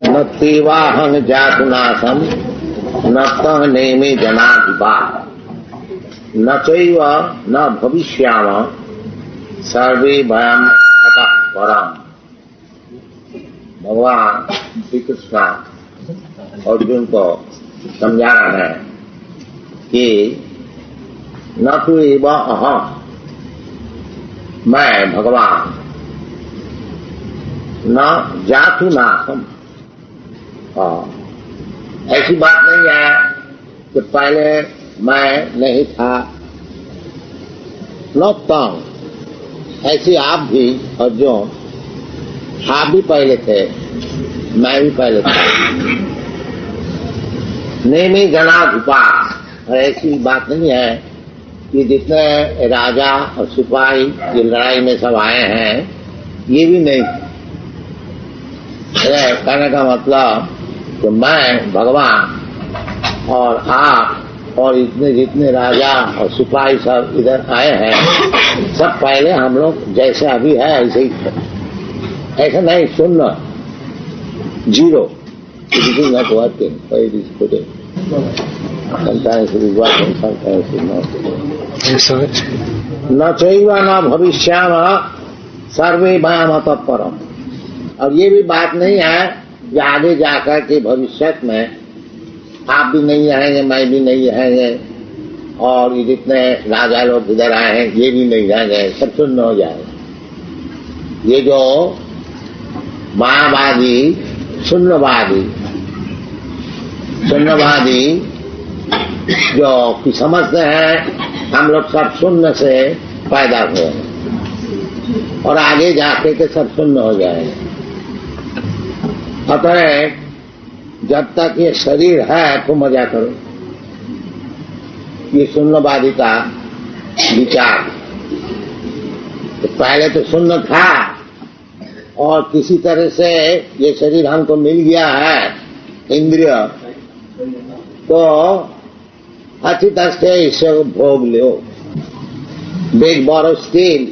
न तेवाहं जातुनाशम न तह नेमे जनाधिपा न चैव न भविष्याम सर्वे वयम अतः परम। भगवान श्री कृष्ण अर्जुन को समझा रहे हैं कि न तो एवं अहम, मैं भगवान, न जातु नासम, ऐसी बात नहीं है कि पहले मैं नहीं था, न तंग, ऐसे आप भी अर्जुन, आप भी पहले थे, मैं भी पहले था। नेमी जनाधिपा, ऐसी बात नहीं है कि जितने राजा और सिपाही ये लड़ाई में सब आए हैं ये भी नहीं। कहने का मतलब कि मैं भगवान और आप और इतने जितने राजा और सिपाही सब इधर आए हैं, सब पहले हम लोग जैसे अभी है ऐसे ही थे। ऐसा नहीं, शून्य, zero, not working, why it is putting. Sometimes it is working, sometimes it is not. न चैव न भविष्याम सर्वे वयम अतः परम। और ये भी बात नहीं है कि आगे जाकर के भविष्य में आप भी नहीं रहेंगे, मैं भी नहीं रहेंगे, और ये जितने राजा लोग इधर आए हैं ये भी नहीं रहेंगे, सब शून्य हो जाएगा। ये जो मायावादी शून्यवादी जो कि समझते हैं हम लोग सब शून्य से पैदा हुए हैं और आगे जाके के सब शून्य हो जाएंगे। अतः जब तक ये शरीर है तो मजा करो, ये शून्यवादी का विचार। तो पहले तो शून्य था और किसी तरह से ये शरीर हमको मिल गया है, इंद्रिय, तो अच्छी तरह से इसे भोग लो, बिग बोरो स्टील,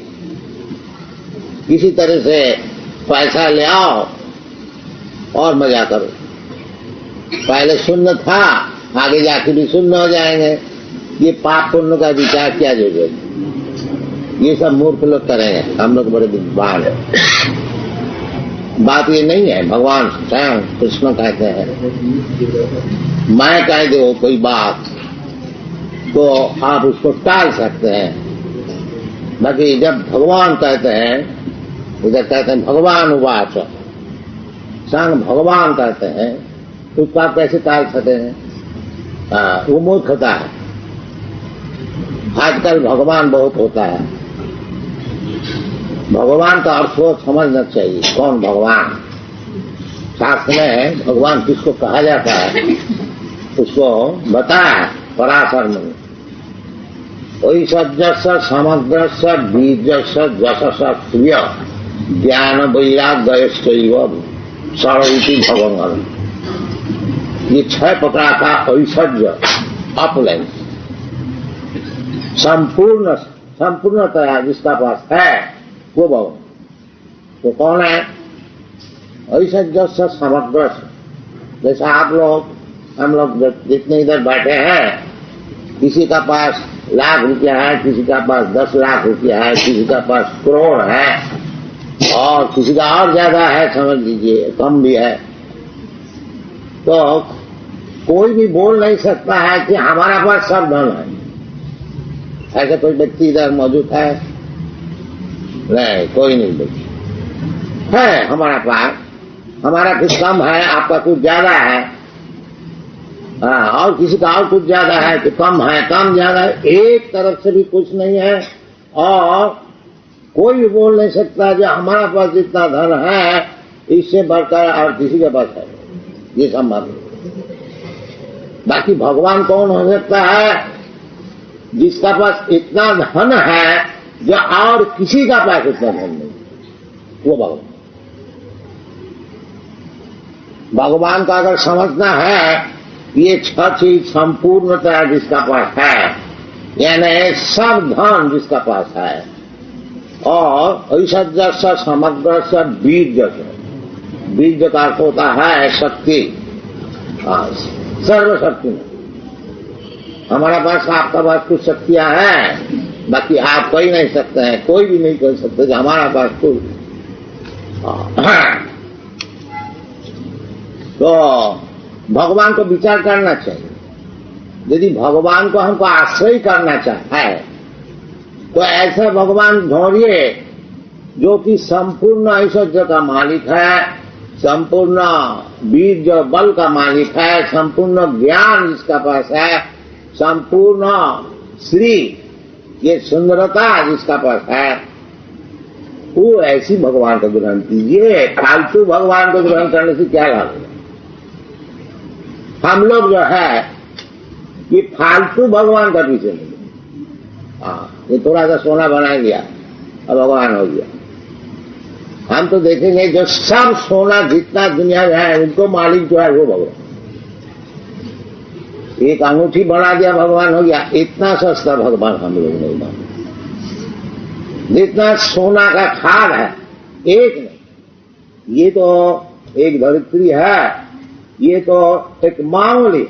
किसी तरह से पैसा ले आओ और मजा करो। पहले शून्य था, आगे जाके भी शून्य हो जाएंगे। ये पाप पुण्य का विचार क्या जरूरत, ये सब मूर्ख लोग करेंगे, हम लोग बड़े विद्वान हैं। बात ये नहीं है, भगवान स्वयं कृष्ण कहते हैं मैं कह दो कोई बात तो आप उसको टाल सकते हैं, बाकी जब भगवान कहते हैं, इधर कहते हैं भगवान उवाच, संग भगवान कहते हैं, तो उसको आप कैसे टाल सकते हैं? वो मूर्खता है। आजकल भगवान बहुत होता है, भगवान का अर्थ को समझना चाहिए। कौन भगवान? शास्त्र में भगवान किसको कहा जाता है उसको बताया पराशर में। ऐश्वर्य समग्र बीज जश प्रिय ज्ञान वैराग्य सरस्वती भगवान। ये 6 प्रकार का ऐश्वर्य, ऑपुलेंस, संपूर्णतया जिसका पास है वो भगवान। तो कौन है? ऐश्वर्य समग्र, जैसा आप लोग, हम लोग जितने इधर बैठे हैं, किसी का पास लाख रुपया है, किसी का पास 10 लाख रुपया है, किसी का पास करोड़ है, और किसी का और ज्यादा है, समझ लीजिए कम भी है। तो कोई भी बोल नहीं सकता है कि हमारा पास सब धन है। ऐसा कोई व्यक्ति इधर मौजूद है? नहीं, कोई नहीं व्यक्ति है हमारा पास। हमारा कुछ कम है, आपका कुछ ज्यादा है, और किसी का और कुछ ज्यादा है कि कम है, कम ज्यादा है, एक तरफ से भी कुछ नहीं है। और कोई भी बोल नहीं सकता जो हमारा पास जितना धन है इससे बढ़कर और किसी के पास है, ये संभव नहीं। बाकी भगवान कौन हो सकता है? जिसका पास इतना धन है जो और किसी का पास इतना धन नहीं, वो भगवान। भगवान का अगर समझना है, ये 6 चीज संपूर्णतः जिसका पास है, यानी सब धन जिसका पास है, और ऐश्वर्य समग्र बीज जैसे बीज का अर्थ होता है शक्ति, सर्वशक्ति में। हमारा पास आपका पास कुछ शक्तियां हैं, बाकी आप कर ही नहीं सकते हैं, कोई भी नहीं कर सकते कि हमारा पास कुछ। तो भगवान को विचार करना चाहिए। यदि भगवान को हमको आश्रय करना है तो ऐसा भगवान ढूंढिए जो कि संपूर्ण ऐश्वर्य का मालिक है, संपूर्ण बीज बल का मालिक है, संपूर्ण ज्ञान जिसका पास है, संपूर्ण श्री ये सुंदरता जिसका पास है, वो ऐसी भगवान को ग्रहण कीजिए। फालतू भगवान को ग्रहण करने से क्या लाभ है? हम लोग जो है ये फालतू भगवान का पीछे नहीं, ये थोड़ा सा सोना बना लिया और भगवान हो गया। हम तो देखेंगे जो सब सोना जितना दुनिया में है उनको मालिक जो है वो भगवान। एक अंगूठी बना दिया भगवान हो गया, इतना सस्ता भगवान हम लोग नहीं मानते। जितना सोना का खाद है एक नहीं, ये तो एक धरित्री है, ये तो एक मामूली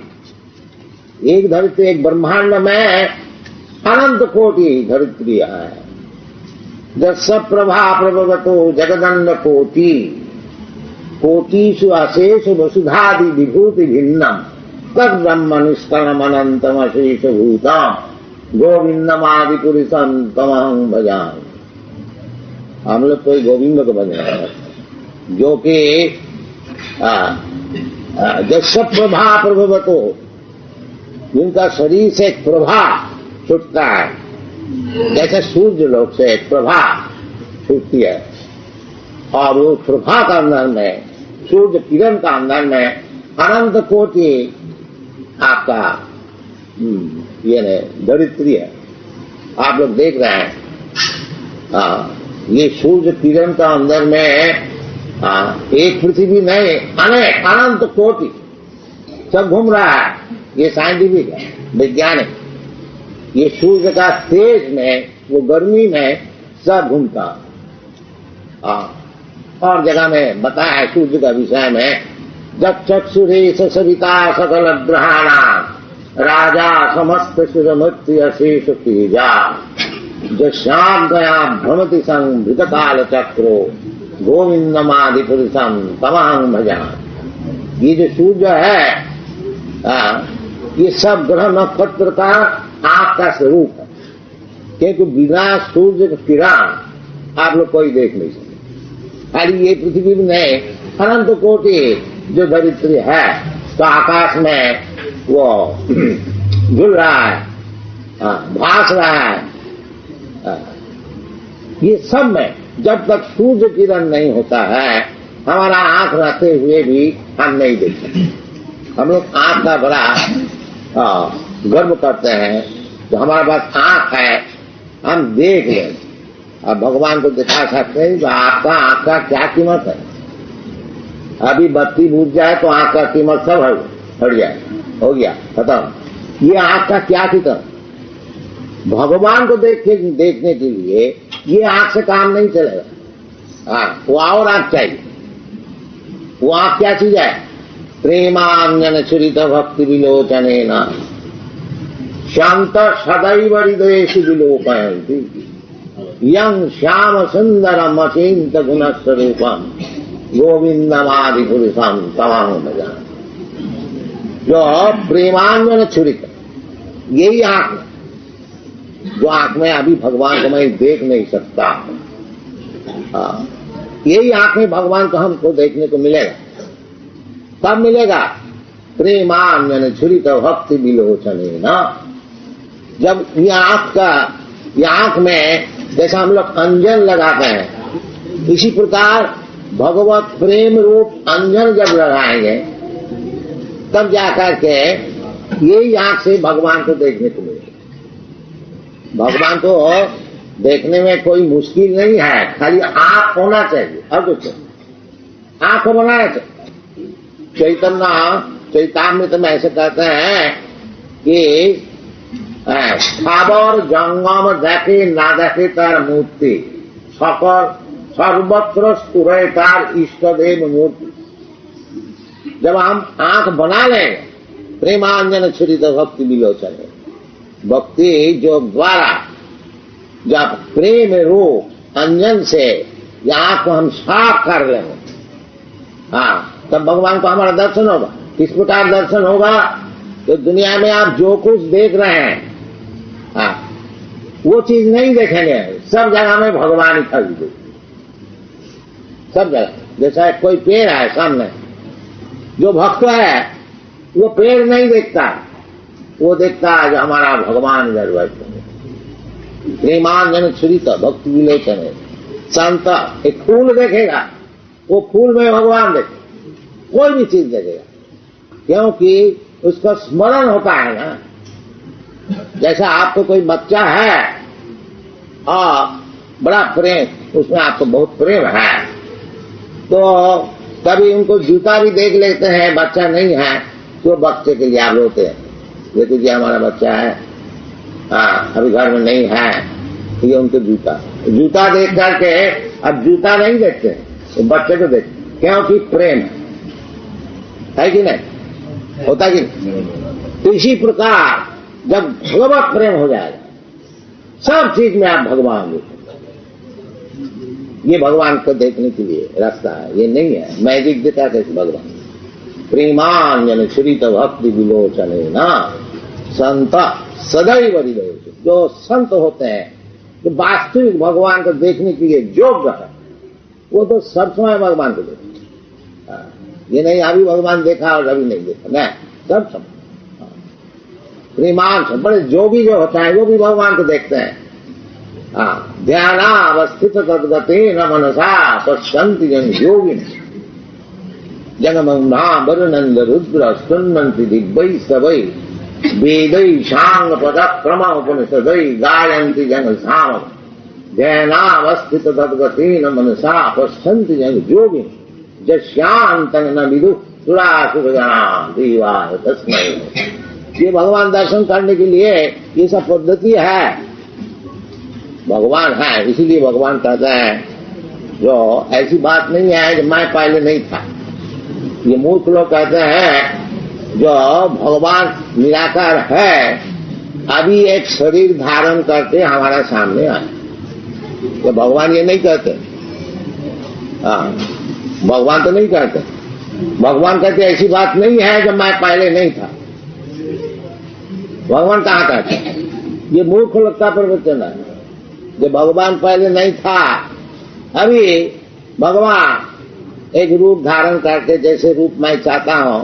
एक धरित्री, एक ब्रह्मांड में अनंत कोटि धरित्री है। जब सब प्रभा प्रभवतो जगदंड कोटि कोटिषु अशेष वसुधादि विभूति भिन्नम तद ब्रह्म निष्कर्म अनंतम अशेष भूतम गोविंदम आदि पुरुषम तमहं भजामि। हम लोग कोई गोविंद को बन रहे हैं जो कि जब सब प्रभा प्रभवतो, जिनका शरीर से एक प्रभा छूटता है, जैसे सूर्य लोक से एक प्रभा छूटती है, और वो प्रभा का अंदर में, सूर्य किरण का अंदर में अनंत कोटि आपका ये धरित्री है। आप लोग देख रहे हैं ये सूर्य किरण का अंदर में एक पृथ्वी नहीं, अनेक अनंत कोटि सब घूम रहा है। ये साइंटिफिक है, वैज्ञानिक। ये सूर्य का तेज में, वो गर्मी में सब घूमता। और जगह में बताया है सूर्य का विषय में, जब चक्षुरेश सविता सकल ग्रहाणां राजा समस्त सुरमृत्यु अशेष तेजा जो श्याम गया भ्रमति संभृत काल चक्रो गोविंदमादि पुरुषम तमहं भजामि। ये जो सूर्य है ये सब ग्रह नक्षत्र का आंख का स्वरूप है, क्योंकि बिना सूर्य का किरण आप लोग कोई देख नहीं सकते। खाली ये पृथ्वी में नहीं, अनंत कोटि जो धरित्री है, तो आकाश में वो झूल रहा है, भास रहा है। ये सब में जब तक सूर्य किरण नहीं होता है, हमारा आंख रहते हुए भी हम नहीं देख सकते। हम लोग आंख का बड़ा गर्व करते हैं, तो हमारे पास आंख है, हम देख लें। अब भगवान को दिखा सकते हैं तो आपका आंख का क्या कीमत है? अभी बत्ती बुझ जाए तो आंख का कीमत सब हट जाए, हो गया खत्म। ये आंख का क्या कीमत? भगवान को देखने के लिए ये आंख से काम नहीं चलेगा। वो और आंख चाहिए। वो आंख क्या चीज है? प्रेमांजन चुरित भक्ति विलोचने न शांत सदैव हृदयेषु विलोकयन्ति यं श्याम सुंदरम अचिंत गुणस्वरूपम गोविंदमादि पुरुषम तमहं भजामि। जो प्रेमांजन छुरित, यही आंख जो आंख में अभी भगवान को मैं देख नहीं सकता, यही आंख में भगवान को हमको देखने को मिलेगा। कब मिलेगा? प्रेमांजन छुरित भक्ति विलोचने न। जब ये आंख में जैसा हम लोग अंजन लगाते हैं, इसी प्रकार भगवत प्रेम रूप अंजन जब लगाएंगे तब जाकर के यही आंख से भगवान को देखने को मिलेगा। भगवान को देखने में कोई मुश्किल नहीं है, खाली आंख होना चाहिए और कुछ आंख को बनाना चाहिए। चैतन्य में ऐसे कहते हैं कि सागर जंगम देखे ना देखे तार मूर्ति सर्वत्र स्फुरतार इष्टदेव मूर्ति। जब हम आंख बना लें प्रेमांजन छुरित भक्ति विलोचन, भक्ति जो द्वारा जब प्रेम रूप अंजन से या आंख को हम साफ कर लेंगे, हाँ, तब भगवान को हमारा दर्शन होगा। किस प्रकार दर्शन होगा? तो दुनिया में आप जो कुछ देख रहे हैं, हाँ, वो चीज नहीं देखेंगे, सब जगह में भगवान ही खरीदे, सब जगह। जैसा कोई पेड़ है सामने, जो भक्त है वो पेड़ नहीं देखता, वो देखता है जो हमारा भगवान इधर बैठे। प्रेमांजन छुरित भक्ति विलोचन है। संत एक फूल देखेगा, वो फूल में भगवान देखेगा, कोई भी चीज देखेगा, क्योंकि उसका स्मरण होता है ना। जैसा आपको कोई बच्चा है और बड़ा प्रेम, उसमें आपको बहुत प्रेम है, तो कभी उनको जूता भी देख लेते हैं, बच्चा नहीं है तो बच्चे के लिए आप रोते हैं, देखो जी हमारा बच्चा है, हाँ, अभी घर में नहीं है, ये उनको जूता देख करके अब जूता नहीं देखते, तो बच्चे को देखते, क्योंकि प्रेम है कि नहीं, होता कि नहीं? तो इसी प्रकार जब भगवत प्रेम हो जाएगा, सब चीज में आप भगवान देखो। ये भगवान को देखने के लिए रास्ता है, ये नहीं है मैजिक देता कैसे भगवान। प्रेमांजन छुरित भक्ति विलोचन ना संत सदैव विलोचन। जो संत होते हैं, जो वास्तविक भगवान को देखने के लिए योग्य है, वो तो सब समय भगवान को देखते। ये नहीं अभी भगवान देखा और अभी नहीं देखा, नहीं, सब समय प्रेमान बड़े जो होता है वो भी भगवान को देखते हैं। ध्यानावस्थित तद्गते न मनसा पश्यन्ति जन योगिन जगमग्ना वरुनंद रुद्र स्तुन्वन्ति दिव्यै सवै वेदै शांग पद क्रम उपनिषदै गायन्ति जन साम। ध्यानावस्थित तद्गते न मनसा पश्यन्ति जन योगिन जस्यांतं न विदुः सुरासुरगणाः देवाः तस्मै। ये भगवान दर्शन करने के लिए ये सब पद्धति है, भगवान है, इसीलिए भगवान कहता है जो ऐसी बात नहीं है कि मैं पहले नहीं था। ये मूर्ख लोग कहते हैं जो भगवान निराकार है, अभी एक शरीर धारण करके हमारा सामने आए, तो भगवान ये नहीं कहते। हाँ, भगवान तो नहीं कहते, भगवान कहते ऐसी बात नहीं है जब मैं पहले नहीं था। भगवान कहाँ कहते हैं? ये मूर्ख लोग का प्रवचन है। जो भगवान पहले नहीं था, अभी भगवान एक रूप धारण करके, जैसे रूप मैं चाहता हूं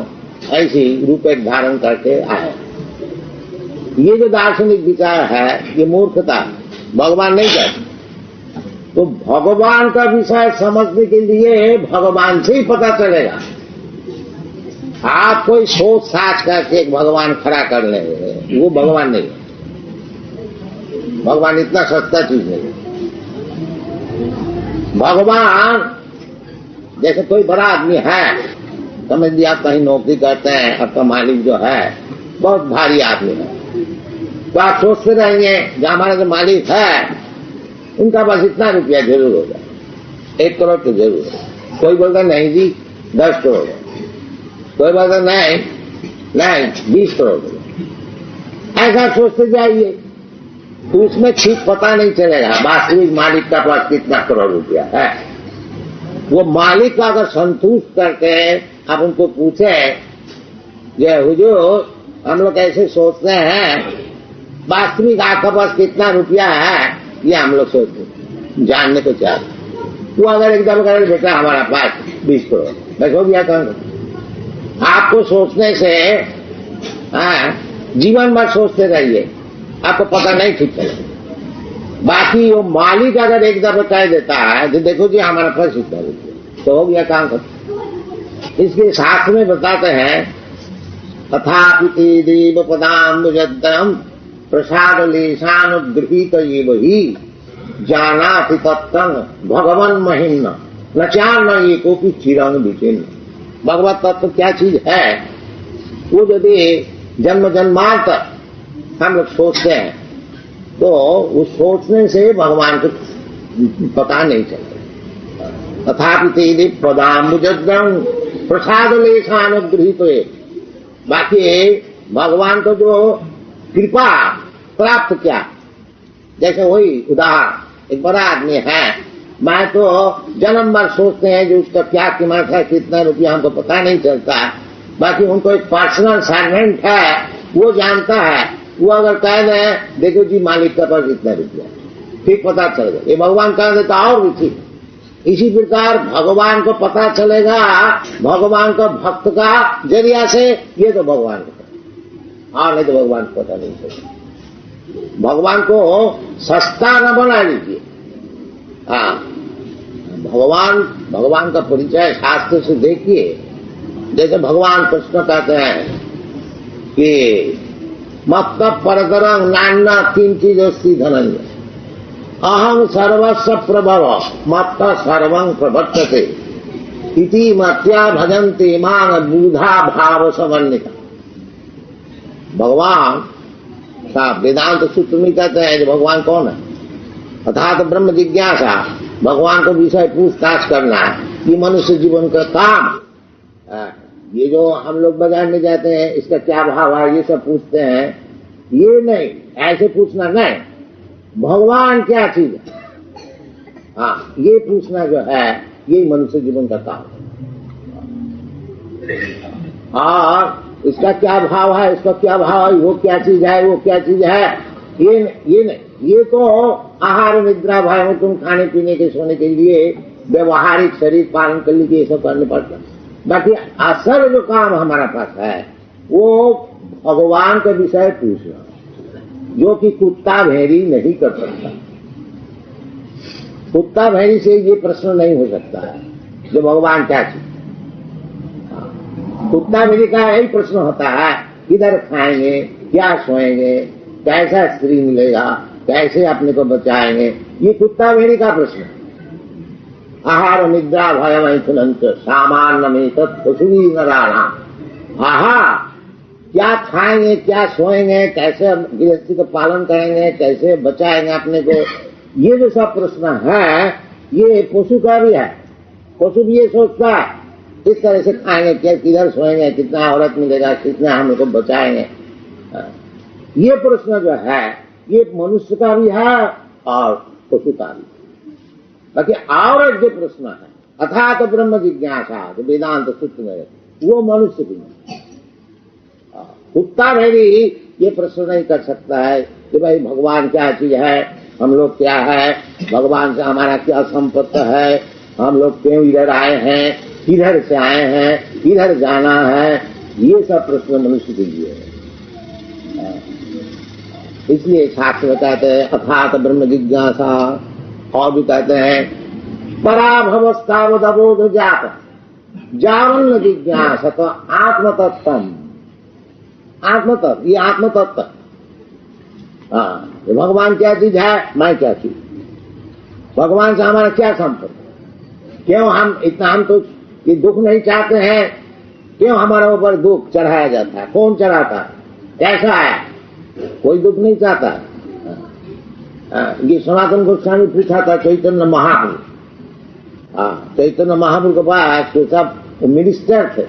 ऐसी रूप एक धारण करके आए। ये जो दार्शनिक विचार है ये मूर्खता, भगवान नहीं कहते। तो भगवान का विषय समझने के लिए भगवान से ही पता चलेगा। आप कोई सोच साच करके एक भगवान खड़ा कर लेंगे, वो भगवान नहीं। भगवान इतना सस्ता चीज नहीं। भगवान जैसे कोई बड़ा आदमी है, समझ लिया आप कहीं नौकरी करते हैं, आपका मालिक जो है बहुत भारी आदमी है, तो आप सोचते रहेंगे जो हमारा जो मालिक है उनका बस इतना रुपया जरूर होगा, 1 करोड़ तो जरूर है। कोई बोलता नहीं जी 10 करोड़, कोई बोलता नहीं 20 करोड़। ऐसा सोचते जाइए तो उसमें ठीक पता नहीं चलेगा वास्तविक मालिक का पास कितना करोड़ रुपया है। वो मालिक का अगर संतुष्ट करके आप उनको पूछे ये हुजूर हम लोग ऐसे सोचते हैं, वास्तविक आपका पास कितना रुपया है, ये हम लोग सोचते जानने को चाहते। वो अगर एकदम करें बेटा हमारा पास 20 करोड़, देखो क्या कहूँगा। आपको सोचने से जीवन भर सोचते रहिए, आपको पता नहीं ठीक चलेगा। बाकी वो मालिक अगर एक दफा कह देता है तो देखो जी हमारा पास इतना रुपया, तो हो गया काम कर। इसके शास्त्र में बताते हैं तथापि देव पदाम्बुजद्वयम् प्रसाद लेशानुगृहीत एव हि जानाति तत्तं भगवन् महिम्न न चान्न एकोपि चिरं विचिन्न। भगवत तत्व क्या चीज है, वो यदि जन्म जन्मांतर हम लोग सोचते हैं तो उस सोचने से भगवान को पता नहीं चलता। तथापि तेदि पदाम्बुजद्रं प्रसाद लेशानुगृहित। बाकी भगवान को जो कृपा प्राप्त किया, जैसे वही उदाहरण, एक बड़ा आदमी है, मैं तो जन्म भर सोचते हैं जो उसका क्या कीमत है, कितना रुपया हमको पता नहीं चलता, बाकी उनको एक पर्सनल सर्वेंट है, वो जानता है। वो अगर कह दें देखो जी मालिक का पास इतना रुपया, ठीक पता चल गया, ये भगवान कह देता और भी ठीक। इसी प्रकार भगवान को पता चलेगा, भगवान का भक्त का जरिया से, ये तो भगवान को पता, और नहीं तो भगवान को पता नहीं चलेगा। भगवान को सस्ता न बना लीजिए। हाँ, भगवान का परिचय शास्त्र से देखिए। जैसे भगवान कृष्ण कहते हैं कि मत्त परतरं नान्य किंचिदस्ति धनंजय, अहम सर्वस्व प्रभव मत्त सर्वं प्रवर्तते इति मत्या भजन्ते मां बुधा भाव समन्विता। भगवान का वेदांत सूत्र में कहते हैं कि भगवान कौन है, अर्थात ब्रह्म जिज्ञासा, भगवान को विषय पूछताछ करना है। ये मनुष्य जीवन का काम। ये जो हम लोग बाजार में जाते हैं, इसका क्या भाव है, ये सब पूछते हैं, ये नहीं, ऐसे पूछना नहीं, भगवान क्या चीज है, हाँ ये पूछना जो है, ये मनुष्य जीवन का काम है। और इसका क्या भाव है, इसका क्या भाव है, वो क्या चीज है, वो क्या चीज है, ये नहीं, ये तो आहार निद्रा भाई तुम खाने पीने के सोने के लिए व्यवहारिक शरीर पालन कर लीजिए, ये सब करने पड़ता। बाकी असल जो काम हमारा पास है वो भगवान के विषय पूछना, जो कि कुत्ता भेड़ी नहीं कर सकता। कुत्ता भेड़ी से ये प्रश्न नहीं हो सकता है जो भगवान क्या चीज। कुत्ता भेड़ी का यही प्रश्न होता है, किधर खाएंगे, क्या सोएंगे, कैसा स्त्री मिलेगा, कैसे अपने को बचाएंगे, ये कुत्ता भेड़ी का प्रश्न है। आहार निद्रा भय मैथुनंत सामान्य में तत्पशुवी नराणाम। आहार क्या खाएंगे, क्या सोएंगे, कैसे गृहस्थी का पालन करेंगे, कैसे बचाएंगे अपने को, ये जो सब प्रश्न है ये पशु का भी है। पशु भी ये सोचता है किस तरह से खाएंगे, क्या किधर सोएंगे, कितना औरत मिलेगा, कितना हम लोग को बचाएंगे। ये प्रश्न जो है ये मनुष्य का भी है और पशु का भी। बाकी और एक जो प्रश्न है अर्थात ब्रह्म जिज्ञासा जो वेदांत सूत्र में, वो मनुष्य भी नहीं। कुत्ता भेड़ी ये प्रश्न नहीं कर सकता है कि भाई भगवान क्या चीज है, हम लोग क्या है, भगवान से हमारा क्या संपर्क है, हम लोग क्यों इधर आए हैं, किधर से आए हैं, किधर जाना है, ये सब प्रश्न मनुष्य के लिए है। इसलिए शास्त्र कहते हैं अर्थात ब्रह्म जिज्ञासा, और भी कहते हैं पराभवस्थावदबोध जात जावन्न जिज्ञासा तो आत्मतत्वम। आत्मतत्व, ये आत्मतत्व, हाँ भगवान क्या चीज है, मैं क्या चीज, भगवान से हमारा क्या संपर्क, क्यों हम इतना, हम तो ये दुख नहीं चाहते हैं, क्यों हमारे ऊपर दुख चढ़ाया जाता है, कौन चढ़ाता है, कैसा है, कोई दुख नहीं चाहता। ये सनातन गोस्वामी पूछा था चैतन्य महाप्रभु, चैतन्य महाप्रभु के पास तो सब मिनिस्टर थे,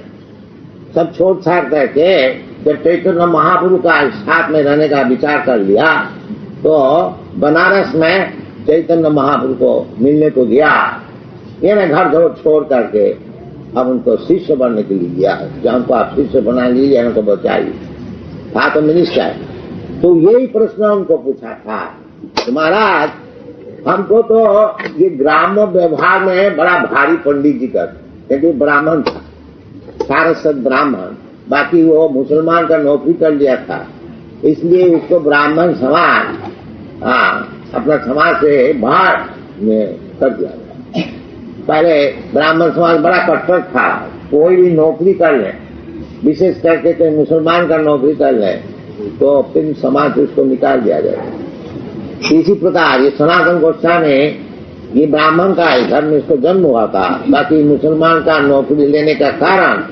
सब छोड़ छाड़ करके जब चैतन्य महाप्रभु का साथ में रहने का विचार कर लिया तो बनारस में चैतन्य महाप्रभु को मिलने को गया। ये ना घर घर छोड़ करके अब उनको शिष्य बनने के लिए गया, जहाँ को आप शिष्य बना लीजिए, उनको बचाइए, था तो मिनिस्टर। तो यही प्रश्न उनको पूछा था, महाराज हमको तो ये ग्राम्य व्यवहार में बड़ा भारी पंडित जी का, क्योंकि ब्राह्मण था, सारस्वत ब्राह्मण, बाकी वो मुसलमान का नौकरी कर लिया था, इसलिए उसको ब्राह्मण समाज अपना समाज से बाहर कर दिया गया। पहले ब्राह्मण समाज बड़ा कट्टर था, कोई भी नौकरी कर ले, विशेष करके कोई मुसलमान का नौकरी कर ले तो फिर समाज उसको निकाल दिया जाएगा। इसी प्रकार ये सनातन गोस्वामी ये ब्राह्मण का घर में इसको जन्म हुआ था, बाकी मुसलमान का नौकरी लेने का कारण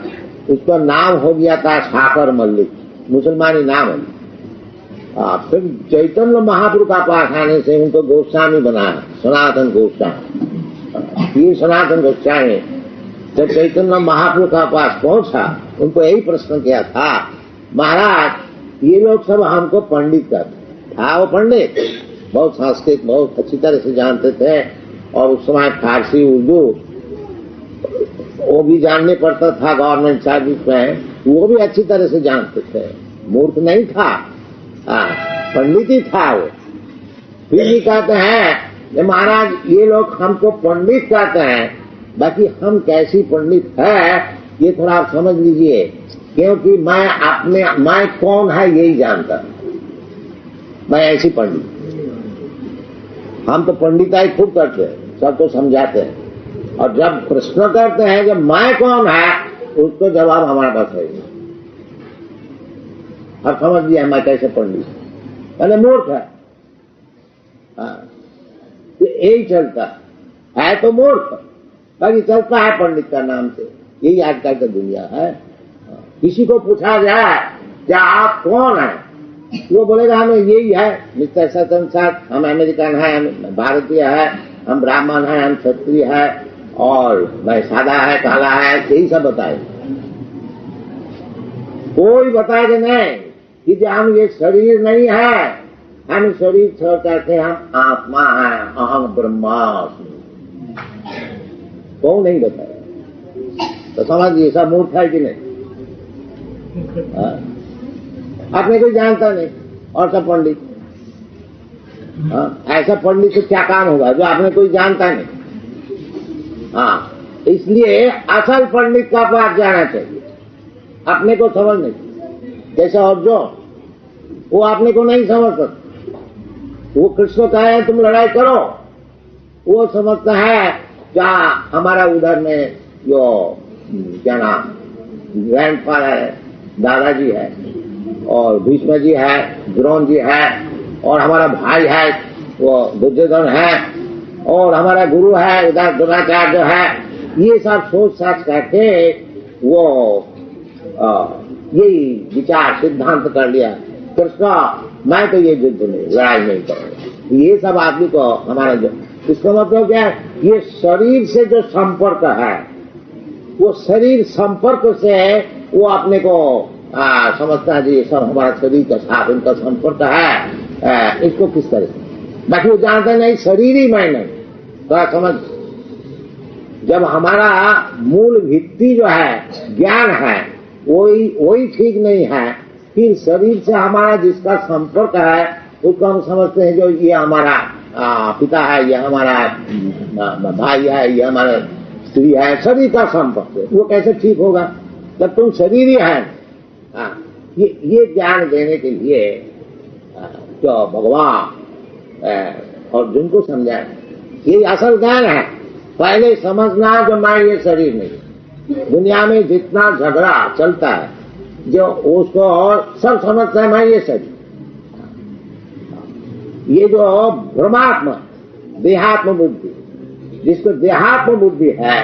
उसका नाम हो गया था साकर मल्लिक, मुसलमानी नाम है। फिर चैतन्य महाप्रभु का पास आने से उनको गोस्वामी बनाया, सनातन गोस्वामी। ये सनातन गोस्वामी जब चैतन्य महाप्रभु का पास पहुंचा, उनको यही प्रश्न किया था, महाराज ये लोग सब हमको पंडित कहते था। वो पंडित बहुत संस्कृत बहुत अच्छी तरह से जानते थे, और उस समय फारसी उर्दू वो भी जानने पड़ता था गवर्नमेंट सर्विस में, वो भी अच्छी तरह से जानते थे। मूर्ख नहीं था, पंडित ही था वो। फिर भी कहते हैं महाराज ये लोग हमको पंडित कहते हैं, बाकी हम कैसी पंडित है ये थोड़ा आप समझ लीजिए, क्योंकि मैं कौन है यही जानता हूं। मैं ऐसी पंडित, हम तो पंडिताई खूब करते हैं, सबको समझाते हैं, और जब प्रश्न करते हैं कि मैं कौन है, उसको जवाब हमारे पास है। अब समझ लिया मैं कैसे पंडित, पहले मूर्ख है। तो यही चलता है तो मूर्ख, बाकी चलता है पंडित का नाम से। यही आजकल की दुनिया है। किसी को पूछा जाए क्या आप कौन हैं, वो बोलेगा हमें यही है मिस्टर सतन साथ, हम अमेरिकन है, हम भारतीय है, हम ब्राह्मण है, हम क्षत्रिय है, और मैं सादा है, काला है, यही सब बताए। कोई बताएगा नहीं कि हम ये शरीर नहीं है, हम शरीर छोड़ करके हम आत्मा है, अहम ब्रह्मास्मि। कौन नहीं बताया? तो समझिए सब मूर्ख है कि नहीं? अपने कोई जानता नहीं और सब पंडित। ऐसा पंडित से क्या काम होगा जो आपने कोई जानता नहीं? इसलिए असल पंडित का पास जाना चाहिए, अपने को समझने चाहिए। जैसे और जो वो अपने को नहीं समझ सकता, वो कृष्ण कहे तुम लड़ाई करो, वो समझता है क्या हमारा उधर में जो क्या नाम ग्रैंडफादर है, दादाजी है, और भीष्म जी है, द्रोण जी है, और हमारा भाई है वो दुर्योधन है, और हमारा गुरु है उधर द्रोणाचार्य है। ये सब सोच साच करके वो यही विचार सिद्धांत कर लिया, कृष्ण मैं तो ये युद्ध नहीं, लड़ाई नहीं करूंगा। ये सब आदमी को हमारा जो इसका मतलब क्या है, ये शरीर से जो संपर्क है, वो शरीर संपर्क से वो अपने को समझता है ये सब हमारा शरीर के साथ उनका संपर्क है। इसको किस तरह से, बाकी वो जानता नहीं शरीर ही मैं नहीं। तो समझ, जब हमारा मूल भित्ति जो है ज्ञान है वही ठीक नहीं है, फिर शरीर से हमारा जिसका संपर्क है उसको हम समझते हैं जो ये हमारा पिता है, ये हमारा भाई है, ये हमारा स्त्री है, शरीर का संपर्क है। वो कैसे ठीक होगा जब तुम शरीर ही है? ये ज्ञान देने के लिए जो भगवान अर्जुन को समझाए, ये असल ज्ञान है। पहले समझना जो मैं ये शरीर नहीं। दुनिया में जितना झगड़ा चलता है जो उसको सब समझता है मैं ये शरीर, ये जो भ्रमात्मा देहात्म बुद्धि, जिसको देहात्म बुद्धि है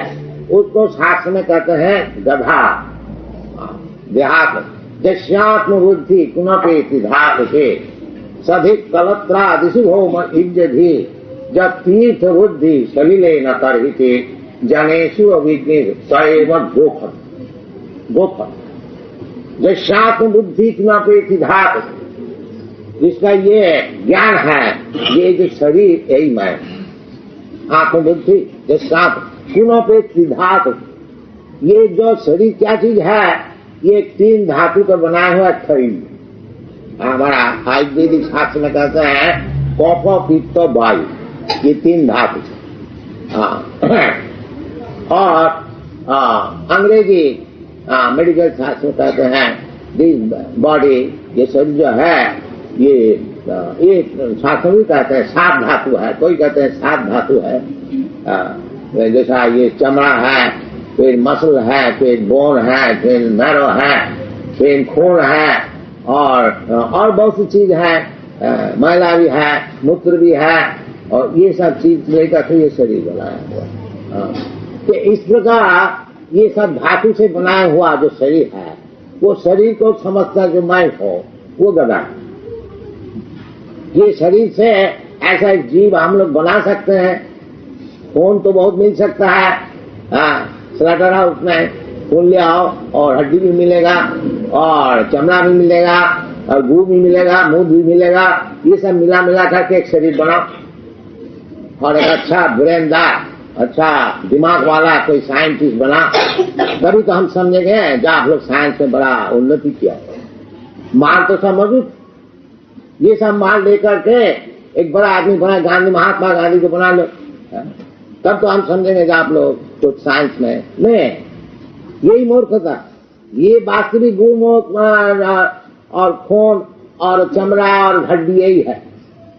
उसको शास्त्र में कहते हैं गधा। देहात्म जस्यात्म बुद्धि कुनपे धातु से सधिक कलत्रा दिशुभो इज्जधि जब तीर्थ बुद्धि सलिले न करहिते जनेशु अभिज्ञ सैव गोफन। जस्यात्म बुद्धि कुनपे धातु, जिसका ये ज्ञान है ये जो शरीर यही मैं, आत्मबुद्धि जस्यात्म कुनपे धातु, ये जो शरीर क्या चीज है, ये 3 धातु का बनाया हुआ शरीर। हमारा आयुर्वेदिक शास्त्र में कहते हैं कफ पित्त वायु, ये 3 धातु। और अंग्रेजी मेडिकल शास्त्र में कहते हैं दिस बॉडी, ये शरीर जो है ये शास्त्र भी कहते हैं 7 धातु है, कोई कहते हैं 7 धातु है। जैसा ये चमड़ा है, फिर मसल है, फिर बोन है, फिर नर्व है, फिर खून है, और बहुत सी चीज है, मैला भी है, मूत्र भी है, और ये सब चीज लेकर के ये शरीर बनाया हुआ। तो इस प्रकार ये सब धातु से बनाया हुआ जो शरीर है, वो शरीर को समझता जो मैं हूं वो गधा। ये शरीर से ऐसा एक जीव हम लोग बना सकते हैं खून तो बहुत मिल सकता है, हाँ, स्लॉटर हाउस में खून ले आओ और हड्डी भी मिलेगा और चमड़ा भी मिलेगा और गू भी मिलेगा, मुंह भी मिलेगा, ये सब मिला मिला करके एक शरीर बनाओ और एक अच्छा ब्रेनदार, अच्छा दिमाग वाला कोई साइंटिस्ट बना, तभी तो हम समझेंगे जब आप लोग साइंस में बड़ा उन्नति किया। माल तो सब मौजूद, ये सब माल लेकर के एक बड़ा आदमी बना, गांधी, महात्मा गांधी को बना लो, तब तो हम समझेंगे कि आप लोग तो साइंस में नहीं। यही मूर्खता, ये वास्तविक गुण और खून और चमड़ा और हड्डी यही है।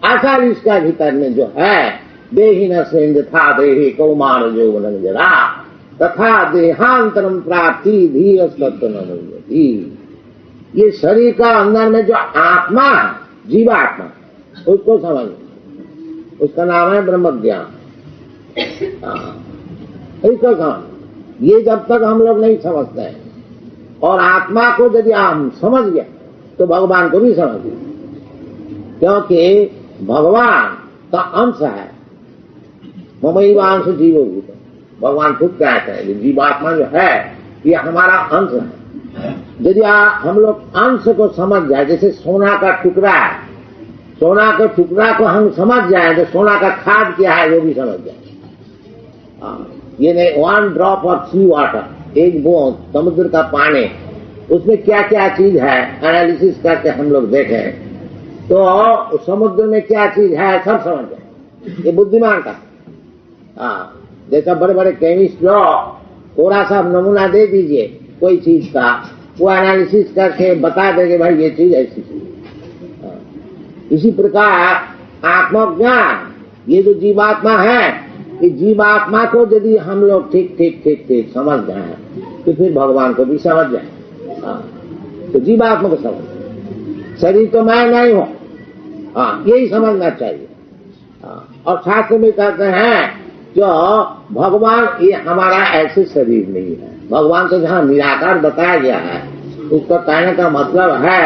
आचार इसका भीतर में जो है, देहि न सेंध था देहि कौमार यौवन जरा तथा देहांतरम प्राप्ति धीर तत्व न मिलती। ये शरीर का अंदर में जो आत्मा है, जीवात्मा, उसको समझ, उसका नाम है ब्रह्म ज्ञान। इसको समझ, ये जब तक हम लोग नहीं समझते हैं, और आत्मा को यदि हम समझ गए तो भगवान को भी समझ गए, क्योंकि भगवान का अंश है। ममैवांश जीवो भूत, भगवान खुद कहते हैं कि जीवात्मा जो है ये हमारा अंश है। यदि हम लोग अंश को समझ जाए, जैसे सोना का टुकड़ा है, सोना के टुकड़ा को हम समझ जाए तो सोना का खाद क्या है वो भी समझ जाए। ये नहीं, 1 ड्रॉप ऑफ सी वाटर, एक बूंद समुद्र का पानी, उसमें क्या क्या चीज है एनालिसिस करके हम लोग देखें तो समुद्र में क्या चीज है सब समझ जाए। ये बुद्धिमान का, जैसा बड़े बड़े केमिस्ट लोग थोड़ा सा नमूना दे दीजिए कोई चीज का, वो एनालिसिस करके बता देंगे भाई ये चीज ऐसी चीज। इसी प्रकार आत्मज्ञान, ये जो जीवात्मा है, ये जीवात्मा को यदि हम लोग ठीक ठीक ठीक ठीक समझ जाए तो फिर भगवान को भी समझ जाए। तो जीवात्मा को समझ, शरीर तो मैं नहीं हूं, यही समझना चाहिए। और शास्त्र में कहते हैं जो भगवान ये हमारा ऐसे शरीर नहीं है। भगवान को जहाँ निराकार बताया गया है, उसका कहने का मतलब है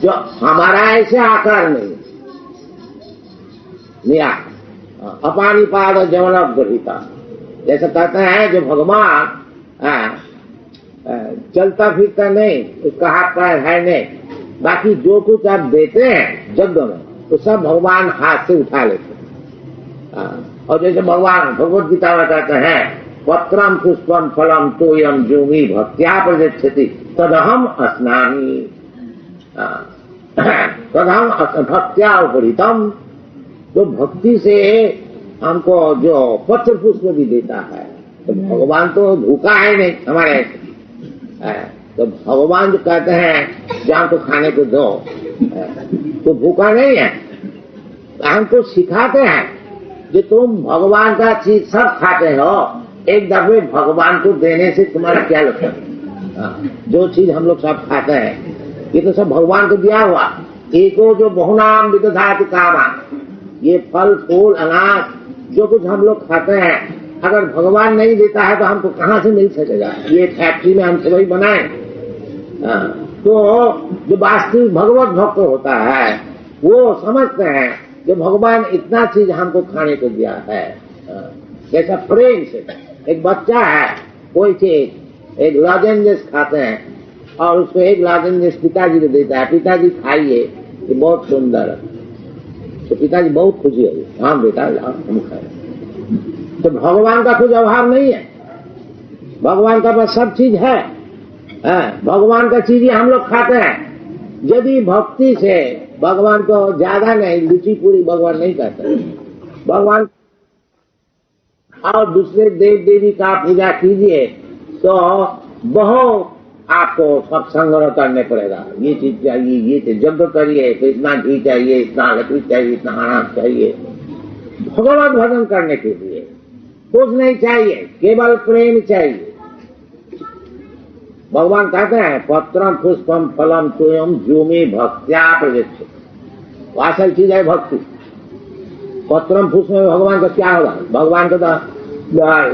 जो हमारा ऐसे आकार नहीं, निराकार, अपानिपाद जवनक ग्रहिता, जैसे कहते हैं जो भगवान चलता फिरता नहीं, उसका हाथ पैर है नहीं, बाकी जो कुछ आप देते हैं जग में तो सब भगवान हाथ से उठा लेते हैं। और जैसे भगवान भगवद गीता में कहते हैं पत्रम पुष्पम फलम तोयम जूमी भक्त्या प्रजच्छति तदहम अस्नामि, तदहम भक्त्या उपरितम। तो भक्ति से हमको जो पत्र पुष्प भी देता है, तो भगवान तो भूखा है नहीं हमारे, तो भगवान जो कहते हैं जो हमको खाने को दो, तो भूखा नहीं है, हमको सिखाते हैं कि तुम भगवान का चीज सब खाते हो, एक दफे भगवान को देने से तुम्हारा क्या लगता है। जो चीज हम लोग सब खाते हैं ये तो सब भगवान को दिया हुआ। एको जो बहुनाम विदधाति कामा, ये फल फूल अनाज जो कुछ हम लोग खाते हैं, अगर भगवान नहीं देता है तो हमको कहाँ से मिल सकेगा। ये फैक्ट्री में हम वही बनाए। तो जो वास्तविक भगवत भक्त होता है वो समझते हैं कि भगवान इतना चीज हमको खाने को दिया है। जैसा प्रेम से एक बच्चा है, कोई चीज एक लॉजेंजेस खाते हैं और उसको एक लॉजेंजेस पिताजी को देता है, पिताजी खाइए ये बहुत सुंदर है, तो पिताजी बहुत खुशी है, हाँ बेटा हम खाए। तो भगवान का कुछ अभाव नहीं है, भगवान का पास सब चीज है। भगवान का चीज ही हम लोग खाते हैं। यदि भक्ति से भगवान को ज्यादा नहीं, रुचि पूरी भगवान नहीं करते, भगवान और दूसरे देव देवी का पूजा कीजिए तो बहुत आपको सब संग्रह करने पड़ेगा। ये चीज चाहिए, ये चीज यज्ञ करिए तो इतना घी चाहिए, इतना लकड़ी चाहिए, इतना अनाज चाहिए। भगवत भजन करने के लिए कुछ नहीं चाहिए, केवल प्रेम चाहिए। भगवान कहते हैं पत्रम पुष्पम फलम तोयम जूमी भक्त्या प्रजच्छति, असल चीज है भक्ति। पत्रम पुष्प में भगवान का क्या होगा? भगवान का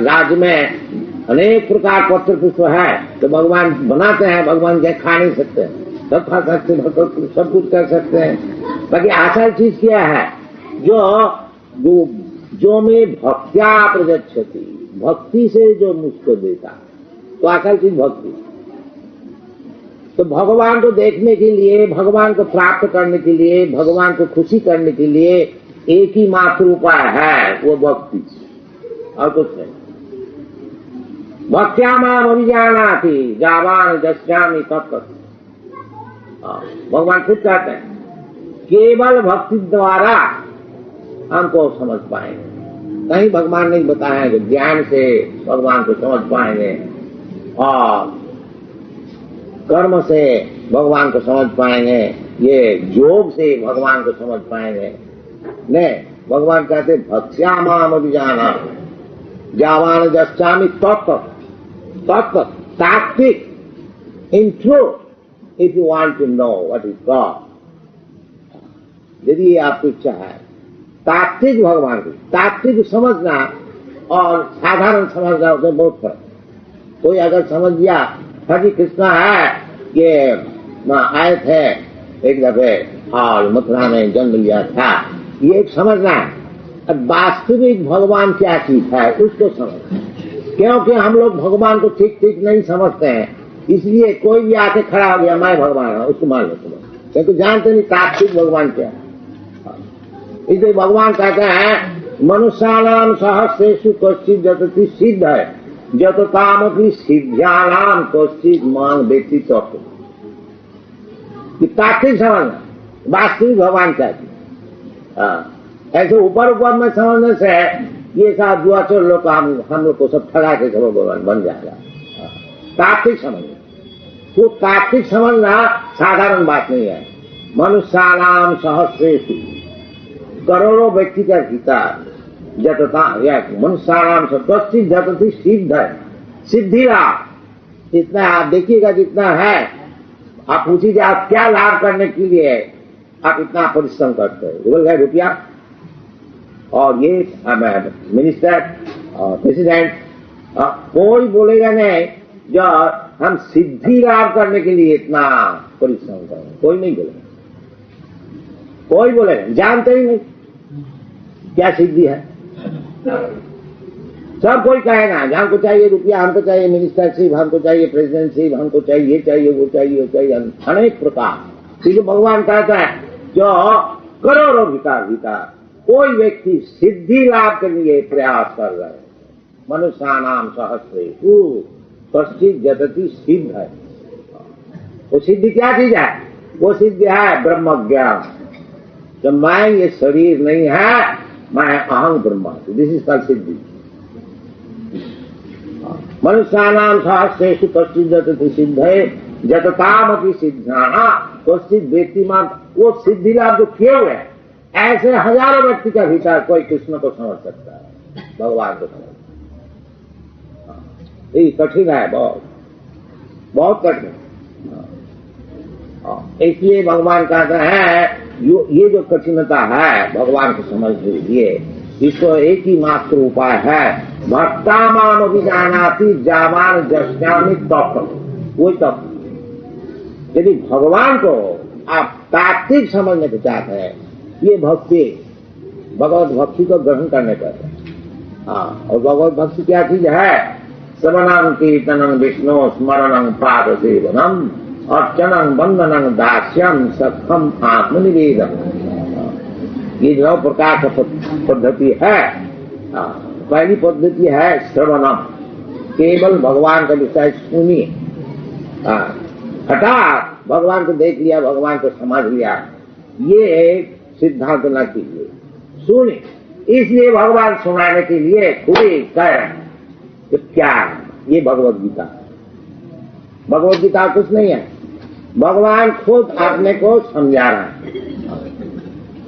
राज्य में अनेक प्रकार पत्र पुष्प है, तो भगवान बनाते हैं, भगवान के खा नहीं सकते, सब खा सकते, सब कुछ कर सकते हैं। बाकी असल चीज क्या है? जो जो में भक्त्या प्रगच्छति, भक्ति से जो मुझको देता, तो आखिर चीज भक्ति। तो भगवान को देखने के लिए, भगवान को प्राप्त करने के लिए, भगवान को खुशी करने के लिए एक ही मात्र उपाय है, वो भक्ति, और कुछ नहीं। भक्त्या माम अभिजानाति जावान जस्यामि तत्। भगवान खुद कहते हैं केवल भक्ति द्वारा हमको समझ पाएंगे। कहीं भगवान नहीं बताया कि ज्ञान से भगवान को समझ पाएंगे और कर्म से भगवान को समझ पाएंगे, ये योग से भगवान को समझ पाएंगे। नहीं, भगवान कहते भक्त्या माम अभिजाना जावान जस्यामि तत्। तत्व तात्विक, in truth, if you want to know what is God, यदि ये आपकी इच्छा है तात्विक भगवान की, तात्विक समझना और साधारण समझना उसमें बहुत फर्क। कोई अगर समझ गया हरि कृष्णा है, ये आए थे एक दफे और मथुरा में जन्म लिया था, ये एक समझना है। अब वास्तविक भगवान क्या चीज है उसको समझना, क्योंकि हम लोग भगवान को ठीक ठीक नहीं समझते हैं, इसलिए कोई भी आके खड़ा हो गया मैं भगवान हूं उसको मान लेते हैं, क्योंकि जानते नहीं तात्विक भगवान क्या है। इसलिए भगवान कहते हैं मनुष्यानाम सहस्रेषु कश्चित् जतति सिद्ध है जत कामपि सिद्ध्यानाम कश्चित् मां वेत्ति तत्। तात्विक समझना, वास्तविक भगवान क्या है। ऐसे ऊपर ऊपर में समझने से ये सब दुआचर लोग हम लोग को सब ठगा के सब भगवान बन जाएगा। तात्विक समझना, तो तात्विक समझना साधारण बात नहीं है। मनुष्यानाम सहस्रेषु, करोड़ों व्यक्ति का गीता जतता या मनुष्यानाम से कश्चित् जतति सिद्ध है, सिद्धि लाभ। इतना आप देखिएगा जितना है, आप पूछिए आप क्या लाभ करने के लिए आप इतना परिश्रम करते हो, बोल गए रुपया और ये मिनिस्टर और प्रेसिडेंट, कोई बोलेगा नहीं जो हम सिद्धि लाभ करने के लिए इतना परिश्रम करें, कोई नहीं बोलेगा। कोई बोलेगा, जानते ही नहीं क्या सिद्धि है। सब कोई कहेगा हमको चाहिए रुपया, हमको चाहिए मिनिस्टरशिप, हमको चाहिए प्रेसिडेंटशिप, हमको चाहिए ये चाहिए वो चाहिए वो चाहिए, अनेक प्रकार। इसलिए भगवान कहता है जो करोड़ों भीतर कोई व्यक्ति सिद्धि लाभ के लिए प्रयास कर रहे हैं। मनुष्यानाम सहस्रेषु कश्चित् जतति सिद्ध है। वो सिद्धि क्या चीज है? वो सिद्धि है ब्रह्म ज्ञान। जब मैं ये शरीर नहीं है, मैं अहं ब्रह्मास्मि, दिस इज कॉल्ड सिद्धि। मनुष्यानाम सहस्रेषु कश्चित् जतति सिद्धये जततामपि सिद्ध्याः कश्चित् वेत्ति मां। वो सिद्धि लाभ जो किए हुए हैं, ऐसे हजारों व्यक्ति का भीतर कोई कृष्ण को समझ सकता है, भगवान को समझ। ये कठिन है, बहुत बहुत कठिन। इसलिए भगवान कहते हैं ये जो कठिनता है भगवान को समझने के लिए, इसको एक ही मात्र उपाय है, भक्ता माम अभिजानाति जावान जस्यामि तत्। वही तत्व। यदि भगवान को आप तात्विक समझने को चाहते हैं, ये भक्ति भगवत भक्ति को ग्रहण करने पर। और भगवत भक्ति क्या चीज है? श्रवणं कीर्तनं विष्णु स्मरणं पाद सेवनम अर्चनं वंदनं दास्यं सखम आत्मनिवेदन। ये 9 प्रकार का पद्धति है। पहली पद्धति है श्रवणम, केवल भगवान का विषय सुनिए। हठात भगवान को देख लिया, भगवान को समझ लिया, ये सिद्धांत न कीजिए, सुनिए। इसलिए भगवान सुनाने के लिए खुद ही कह रहे हैं कि क्या है ये भगवत गीता। भगवत गीता कुछ नहीं है, भगवान खुद अपने को समझा रहा है।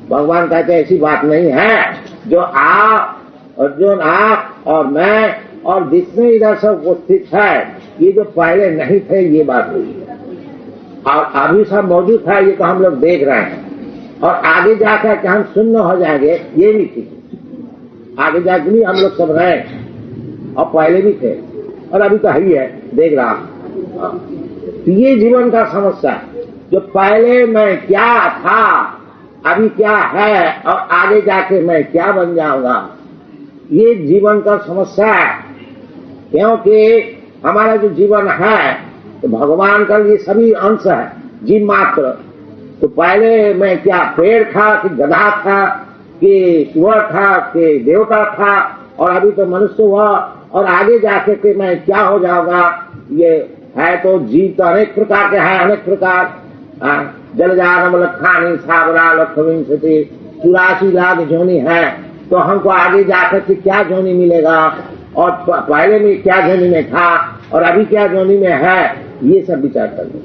भगवान कहते ऐसी बात नहीं है जो आप, अर्जुन आप और मैं और जितने इधर सब उपस्थित है, ये जो पहले नहीं थे ये बात हुई है, और अभी सब मौजूद है, ये तो हम लोग देख रहे हैं, और आगे जाकर के हम शून्य हो जाएंगे, ये भी ठीक है। आगे जाकर भी हम लोग सब रहे और पहले भी थे और अभी तो ही है, देख रहा। ये जीवन का समस्या, जो पहले मैं क्या था, अभी क्या है और आगे जाके मैं क्या बन जाऊंगा, ये जीवन का समस्या है, क्योंकि हमारा जो जीवन है तो भगवान का ये सभी अंश है, जीव मात्र। तो पहले मैं क्या पेड़ था कि गधा था कि सुअर था कि देवता था, और अभी तो मनुष्य हुआ, और आगे जाके के मैं क्या हो जाऊंगा। ये है तो जीव तो अनेक प्रकार के हैं, अनेक प्रकार। जलजानम लखानी साबरा लखविंशति 84 लाख जोनी है, तो हमको आगे जाकर के क्या जोनी मिलेगा, और पहले में क्या जोनी में था और अभी क्या जोनी में है, ये सब विचार कर लो।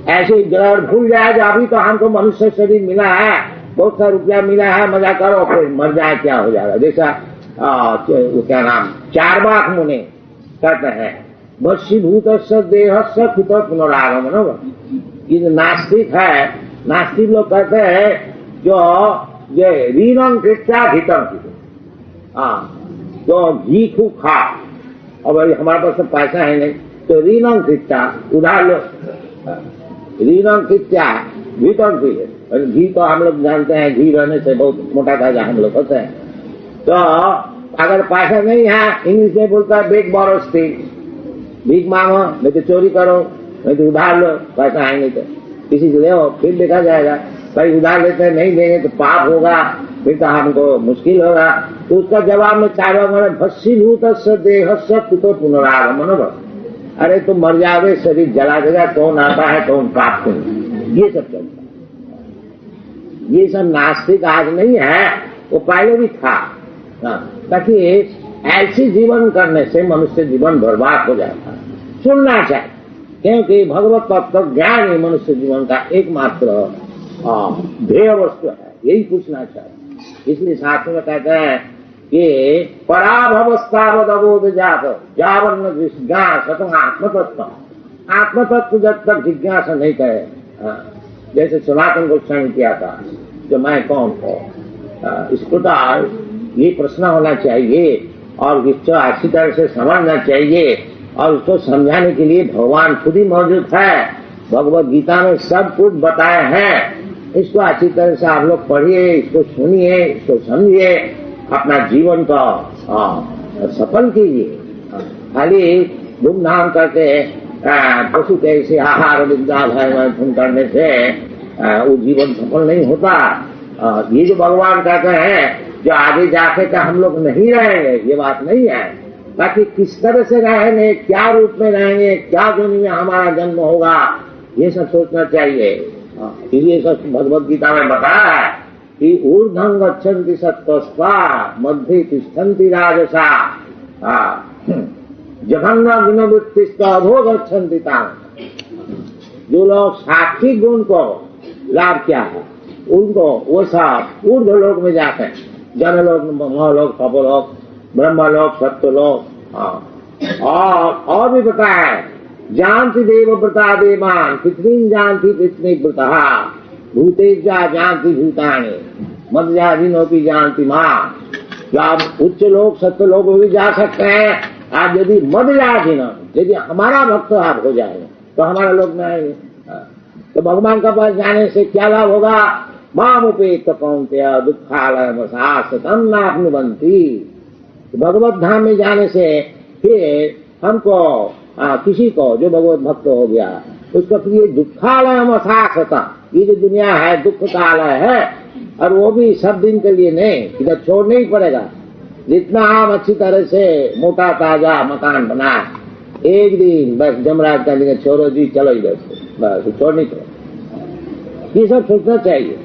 ऐसे जड़ भूल जाए जो अभी तो हमको मनुष्य शरीर मिला है, बहुत सा रुपया मिला है, मजा करो, फिर मर जाए क्या हो जाएगा। जैसा वो क्या नाम चारवाक मुनि कहते हैं, भस्मीभूत देह से कुत पुनरागमन। ये जो नास्तिक है, नास्तिक लोग कहते हैं जो ये रीनम कृत्या घितम तो घी खूब खा, और भाई हमारे पास तो पैसा है नहीं, तो रीनम कृत्या उधार लो, रीनम कृत्या घीतम पी। घी तो हम लोग जानते हैं, घी रहने से बहुत मोटा ताजा हम लोग होते हैं। तो अगर पैसा नहीं है, इंग्लिश में बोलता है बेग बोरो स्टिक, भीख मांगो, नहीं तो चोरी करो, नहीं तो उधार लो, पैसा है नहीं तो किसी से ले, फिर देखा जाएगा। भाई उधार लेते हैं, नहीं देंगे तो पाप होगा, फिर तो हमको मुश्किल होगा। तो उसका जवाब में चारों भस्मीभूत देह से कुतो पुनरागमन। अरे तुम मर जाओगे, शरीर जला देगा, कौन आता है कौन पाप करेगा, ये सब चलता है। ये सब नास्तिक आज नहीं है, वो पहले भी था। ताकि ऐसी जीवन करने से मनुष्य जीवन बर्बाद हो जाता है। सुनना चाहिए, क्योंकि भगवत तत्व ज्ञान ही मनुष्य जीवन का एकमात्र ध्येय वस्तु है, यही पूछना चाहिए। इसलिए शास्त्र में कहते हैं कि पराभवस्थावदबोध जात जावर्ण जिज्ञास आत्मतत्व। आत्मतत्व जब तक जिज्ञासा नहीं करे, जैसे सनातन गोस्वामी किया था, जो मैं कौन हूँ, इस प्रकार ये प्रश्न होना चाहिए, और इसको अच्छी तरह से समझना चाहिए, और उसको समझाने के लिए भगवान खुद ही मौजूद है। भगवत गीता में सब कुछ बताए हैं। इसको अच्छी तरह से आप लोग पढ़िए, इसको सुनिए, इसको समझिए, अपना जीवन का सफल कीजिए। खाली धूमधाम करके पशु कैसे आहार विद्या भय करने से वो जीवन सफल नहीं होता। ये जो भगवान कहते हैं जो आगे जाके का हम लोग नहीं रहेंगे, ये बात नहीं है। बाकी किस तरह से रहेंगे, क्या रूप में रहेंगे, क्या जोनी में हमारा जन्म होगा, ये सब सोचना चाहिए। ये सब भगवत गीता में बताया है कि ऊर्ध्वं गच्छन्ति सत्त्वस्ता मध्य तिष्ठन्ति राजसा जघन्य गुणवृत्तिस्थ अधो गच्छन्ति तान्। जो लोग सात्विक गुण को लाभ किया है, उनको वो सब ऊर्ध्व लोक में जाते हैं, जनलोक, महलोक, तपोलोक, ब्रह्मलोक, सत्यलोक। और भी बताया है, जानती देव व्रता देवान कितनी जानती कितनी व्रता भूतेजा जानती भूतानी मध्याधीनोपी जानती माँ। क्या आप उच्च लोग सत्य लोग भी जा सकते हैं। आप यदि मध्याधीन, यदि हमारा भक्त आप हो जाएंगे तो हमारा लोग में आएंगे। तो भगवान का पास जाने से क्या लाभ होगा। माम उपेत कौन्तेय दुखालय मसासतम नाप्नुवन्ति। भगवत धाम में जाने से फिर हमको किसी को जो भगवत भक्त हो गया उसको फिर ये दुखालय मसासता, ये जो दुनिया है दुख का आलय है, और वो भी सब दिन के लिए नहीं, इधर छोड़ना ही पड़ेगा। जितना आप अच्छी तरह से मोटा ताजा मकान बनाए, एक दिन बस जमराज का दिन छोड़ो जी, चलो इधर से, बस छोड़नी चाहिए। ये सब सोचना चाहिए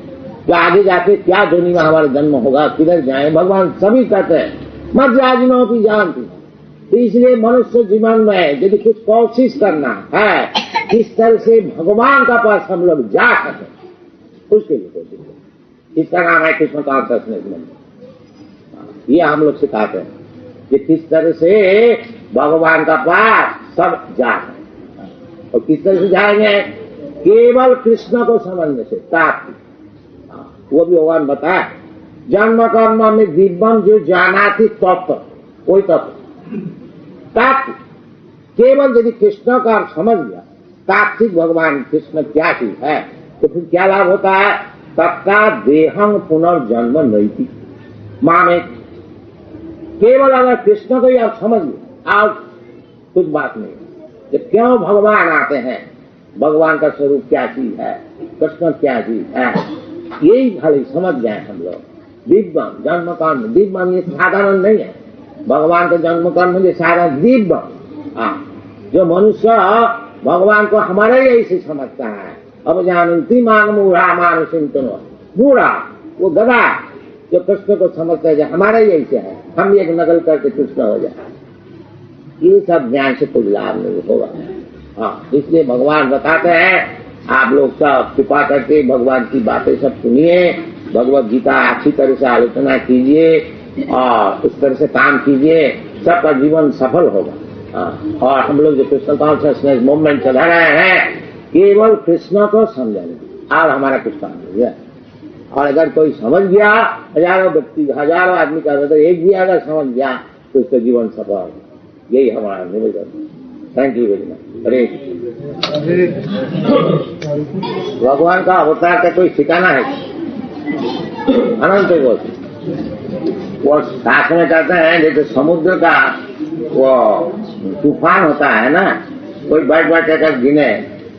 कि आगे जाके क्या दुनिया में हमारा जन्म होगा, किधर जाए। भगवान सभी कहते हैं मध्याजिनों की जानती। तो इसलिए मनुष्य जीवन में यदि कुछ कोशिश करना है, किस तरह से भगवान का पास हम लोग जा सके, उसके लिए कोशिश करें। इसका नाम है कृष्ण कॉन्शियसनेस मंत्र। ये हम लोग सिखाते हैं कि किस तरह से भगवान का पास सब जा सके। और किस तरह से जाएंगे, केवल कृष्ण को समझने से। तात्विक वो भी भगवान बताया, जन्म कर्म में दिव्यम जो जाना थी तत्व, कोई तत्व तात्विक। केवल यदि कृष्ण का समझ गया तात्विक भगवान कृष्ण क्या चीज है, तो फिर क्या लाभ होता है। तत्का देहं पुनर्जन्म नहीं थी। माँ में केवल अगर कृष्ण को ही आप समझ लो, आप कुछ बात नहीं। जब क्यों भगवान आते हैं, भगवान का स्वरूप क्या चीज है, कृष्ण क्या चीज है, यही खाली समझ जाए हम लोग। दिव्य जन्म कर्म, दिव्य ये साधारण नहीं है। भगवान का जन्म कर्म ये सारा दिव्य। जो मनुष्य भगवान को हमारे ही ऐसे समझता है, अब जानती मान मूढ़ा मान चिंतन मूढ़ा, वो गधा जो कृष्ण को समझता है हमारे ही ऐसे है, हम भी एक नकल करके कृष्ण हो जाए, ये सब ज्ञान से कुछ लाभ नहीं होगा। इसलिए भगवान बताते हैं आप लोग सब कृपा करके भगवान की बातें सब सुनिए, भगवत गीता अच्छी तरह से आलोचना कीजिए और उस तरह से काम कीजिए, सबका जीवन सफल होगा। और हम लोग जो कृष्ण कॉन्शियसनेस मूवमेंट चला रहे हैं, केवल कृष्ण को समझाने और हमारा कुछ काम नहीं है। और अगर कोई समझ गया, हजारों व्यक्ति हजारों आदमी का एक भी अगर समझ गया तो उसका जीवन सफल होगा। यही हमारा निवेदन। Thank you very much. हरे भगवान का अवतार का कोई ठिकाना है? अनंत वो शास्त्र में कहते हैं जैसे समुद्र का वो तूफान होता है ना, कोई बैठ बैठ कर गिने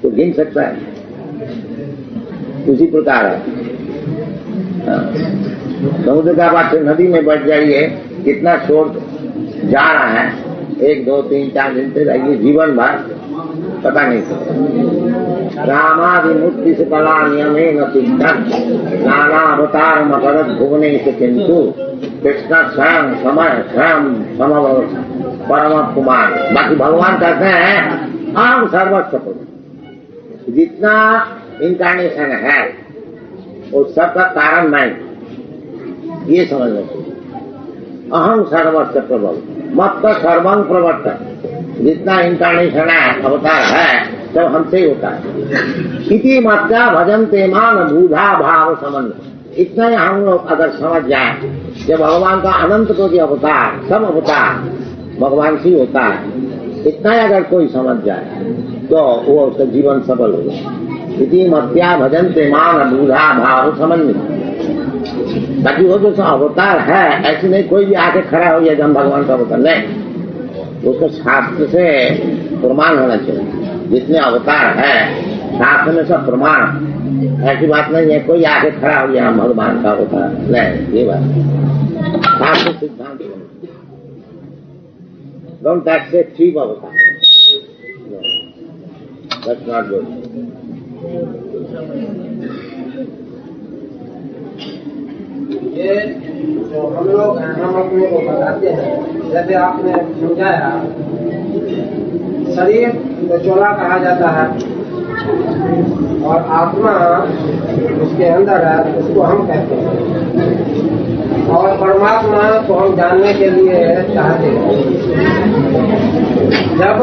तो गिन सकता है, उसी प्रकार है। समुद्र का बात नदी में बैठ जाइए, कितना शोर जा रहा है, 1 2 3 4 दिन से रहिए, जीवन भर पता नहीं चलता। रामादिमूर्ति से कला नियमेन सिद्धं नाना अवतार मकरत भुवने से किंतु कृष्ण स्वयं समय स्वयं समव परम कुमार। बाकी भगवान कहते हैं हम सर्वस्व, जितना इंकारनेशन है वो सबका कारण नहीं, ये समझ लो। अहम सर्वस्व प्रभव मत सर्वं प्रवर्तन, जितना इंकारनेशन है अवतार है सब हमसे ही होता है। इति मत्या भजन्ते मान बूढ़ा भाव संबंध, इतना ही हम लोग अगर समझ जाए कि भगवान का अनंत कोटि अवतार, सब अवतार भगवान से होता है, इतना ही अगर कोई समझ जाए तो वो उसका जीवन सफल होगा। इति मत्या भजन्ते मान बूढ़ा भाव संबंध। बाकी वो जो अवतार है ऐसे नहीं कोई भी आके खड़ा हो गया हम भगवान का अवतार नहीं, उसको शास्त्र से प्रमाण होना चाहिए। जितने अवतार है शास्त्र में सब प्रमाण, ऐसी बात नहीं है कोई आके खड़ा हो गया हम भगवान का अवतार नहीं, ये बात शास्त्र सिद्धांत। डोंट एक्सेप्ट चीप अवतार, दैट्स नॉट गुड। ये जो हम लोग हैं, हम अपने को बताते हैं, जैसे आपने समझाया शरीर तो चोला कहा जाता है और आत्मा उसके अंदर है, उसको हम कहते हैं, और परमात्मा को हम जानने के लिए चाहते हैं। जब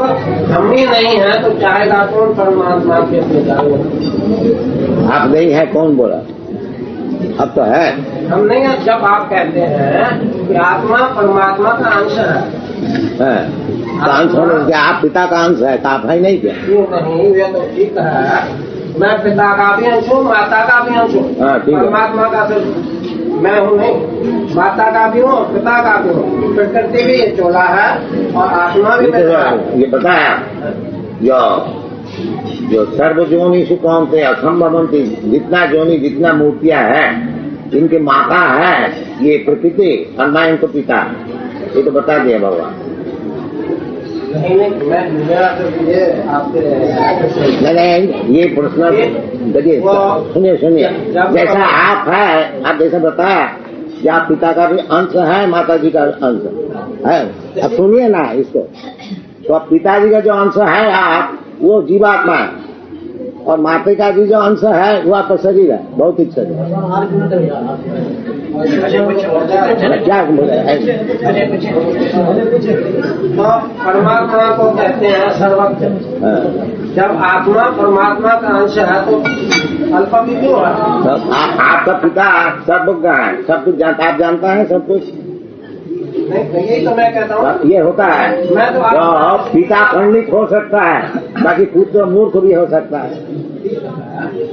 हम ही नहीं है तो चाहेगा कौन परमात्मा के अपने जानो? आप नहीं है कौन बोला? अब तो है, हम नहीं है। जब आप कहते हैं कि आत्मा परमात्मा का अंश है, अंश होने क्या आप पिता का अंश है, आप है नहीं क्या? क्यों नहीं, वे तो ठीक है, मैं पिता का भी अंश हूँ, माता का भी अंश हूँ, परमात्मा का तो मैं हूँ नहीं, माता का भी हूँ, पिता का भी हूँ, प्रकृति भी ये चोला है और आत्मा भी ये बताया जो सर्वजोनि सुखों से असंभवंती, जितना जोनि जितना मूर्तियां हैं इनके माता है ये प्रकृति और मैं इनको पिता, ये तो बता दिया भगवान। नहीं ये प्रश्न देखिए, सुनिए जैसा आप है, आप जैसा बताया कि आप पिता का भी अंश है, माता जी का अंश है। अब सुनिए ना इसको, तो अब पिताजी का जो अंश है आप वो जीवात्मा है, और माता का भी जो अंश है वो आपका शरीर है, भौतिक शरीर। क्या बोले? तो परमात्मा को कहते हैं सर्वज्ञ। जब आत्मा परमात्मा का अंश है तो अल्प भी क्यों है? आपका पिता सर्वज्ञ है, सब कुछ जानता, आप जानता है सब कुछ। यही तो मैं कहता हूँ, ये होता है। मैं तो पिता पंडित हो सकता है, बाकी पुत्र मूर्ख भी हो सकता है।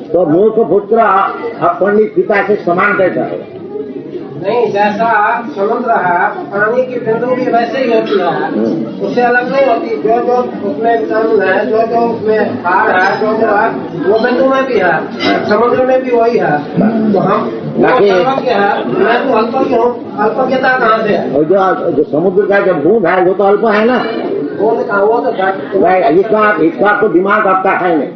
तो मूर्ख पुत्र अब पंडित पिता से समान कैसा है? नहीं, जैसा समुद्र है, पानी की बिंदु भी वैसे ही होती है, उससे अलग नहीं होती। जो जो उसमें विटामिन है, जो जो उसमें खार है, जो जो है, वो बिंदु में भी है, समुद्र में भी वही है। तो हम सर्वज्ञ है, मैं तो अल्पज्ञ हूँ। अल्पज्ञता कहाँ से है? और जो समुद्र का जो बूंद है वो तो अल्प है ना, वो तो इसका आपको दिमाग आपका है नहीं।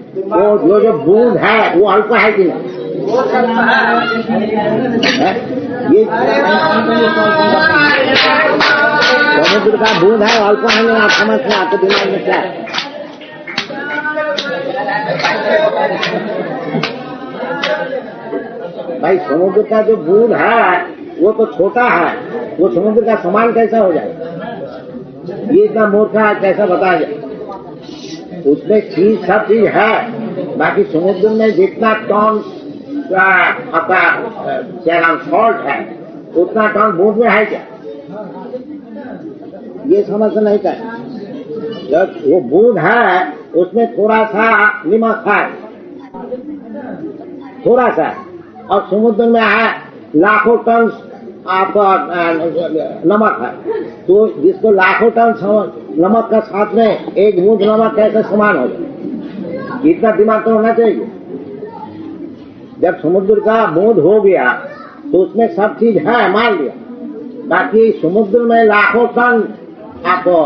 वो जो बूंद है वो अल्प है कि नहीं? वो सब है। ये समुद्र का बूंद है अल्प है नहीं, आप समझते हैं? आपके दिमाग में क्या है? भाई समुद्र का जो बूंद है वो तो छोटा है, वो समुद्र का समान कैसा हो जाएगा? ये इतना मूर्खा है, कैसा बताया जाए? उसमें चीज सब चीज है, बाकी समुद्र में जितना टन आपका क्या नाम सॉल्ट है उतना टन बूंद में है क्या? ये समझ नहीं कर। जब वो बूंद है उसमें थोड़ा सा नमक है, थोड़ा सा, और समुद्र में है लाखों टन आपका नमक है। तो जिसको लाखों टन नमक का साथ में एक बूंद नमक कैसे समान हो जाए? इतना दिमाग तो होना चाहिए। जब समुद्र का बूंद हो गया तो उसमें सब चीज है, मान लिया, बाकी समुद्र में लाखों टन आपको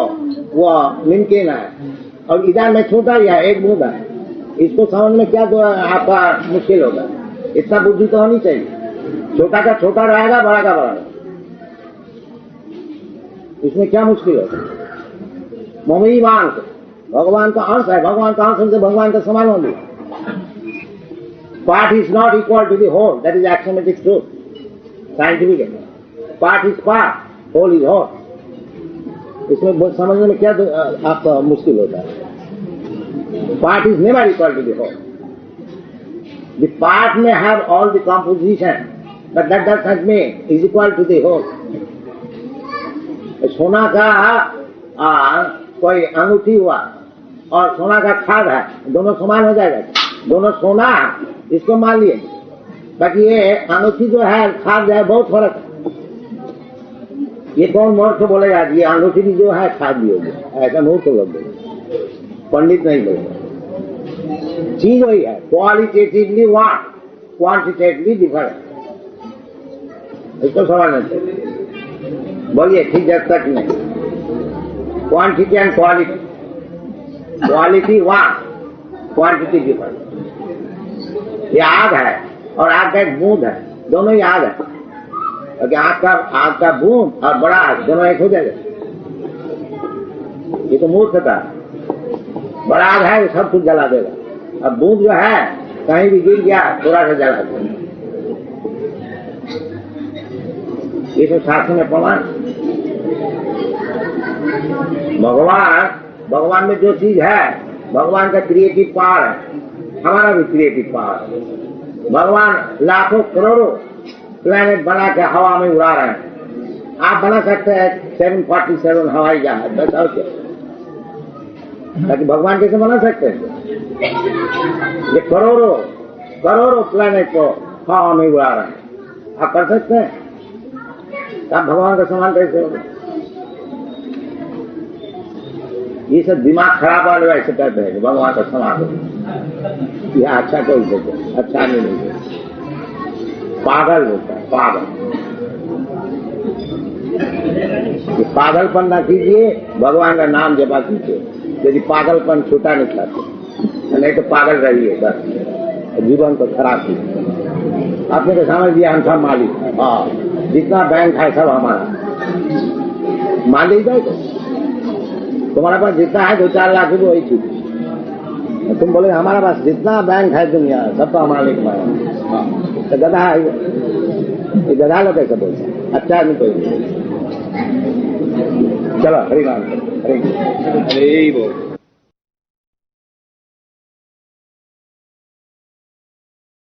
वो निमकिन है, और इधर में छोटा ही है, एक बूंद है। इसको समझ में क्या तो आपका मुश्किल होगा? इतना बुद्धि तो होनी चाहिए। छोटा का छोटा रहेगा, बड़ा का बड़ा रहेगा, इसमें क्या मुश्किल होगा? ममई वांस भगवान का अंश है, भगवान का अंश से भगवान का समान होगी। Part is not equal to the whole. That is axiomatic truth. Scientific. Part is part, whole is whole. इसमें समझने में क्या आपका मुश्किल होता है? Part is never equal to the whole. The part may have all the composition, but that does not mean is equal to the whole. सोना का कोई अंगूठी हुआ और सोना का खाद है, दोनों समान हो जाएगा? दोनों सोना इसको मान लिए, बाकी ये अंगूठी जो है खाद जो है बहुत फर्क है। ये कौन मूर्ख बोलेगा ये अंगूठी भी जो है खाद भी होगी? ऐसा मूर्ख लोग बोले, पंडित नहीं बोलेगा। चीज वही है, क्वालिटेटिवली वन, क्वांटिटेटिवली डिफरेंट। इसको समझना चाहिए। बोलिए ठीक जब तक नहीं। Quantity and quality, quality one, quantity different. ये आग है और आग का एक बूंद है, दोनों ही आग है। क्योंकि आग का बूंद और बड़ा आग दोनों एक हो जाएगा। ये तो मूर्खता है। बड़ा आग है वो सब कुछ जला देगा, अब बूंद जो है कहीं भी गिर गया थोड़ा सा जला देगा। ये सब शास्त्र में प्रमाण। भगवान में जो चीज है, भगवान का क्रिएटिव पावर है, हमारा भी क्रिएटिव पावर है। भगवान लाखों करोड़ों प्लेनेट बना के हवा में उड़ा रहे हैं। आप बना सकते हैं 747 हवाई जहाज, बस और क्या? ताकि भगवान कैसे बना सकते हैं? ये करोड़ों प्लेनेट को हवा में उड़ा रहे हैं, आप कर सकते हैं? आप भगवान का समान कैसे होगा? ये सब दिमाग खराब वाले ऐसे कहते हैं कि भगवान का समान हो, यह अच्छा कोई बोलते, अच्छा नहीं बोलते, पागल होता है, पागल। ये पागलपन ना कीजिए, भगवान का नाम जपा कीजिए। यदि पागलपन छूटा नहीं चाहते, नहीं तो पागल रहिए, बस जीवन को खराब कीजिए। आपने तो समझ दिया हम सब मालिक, हाँ, जितना बैंक है सब हमारा। मालिक है तो तुम्हारे पास जितना है 2-4 लाख रुपये वही चीज। तुम बोले हमारे पास जितना बैंक है दुनिया सबका मालिक है, तो गधा है ये गधा लोग कैसे बोलते हैं? अच्छा नहीं कोई। चलो हरि नाम, हरि बोल।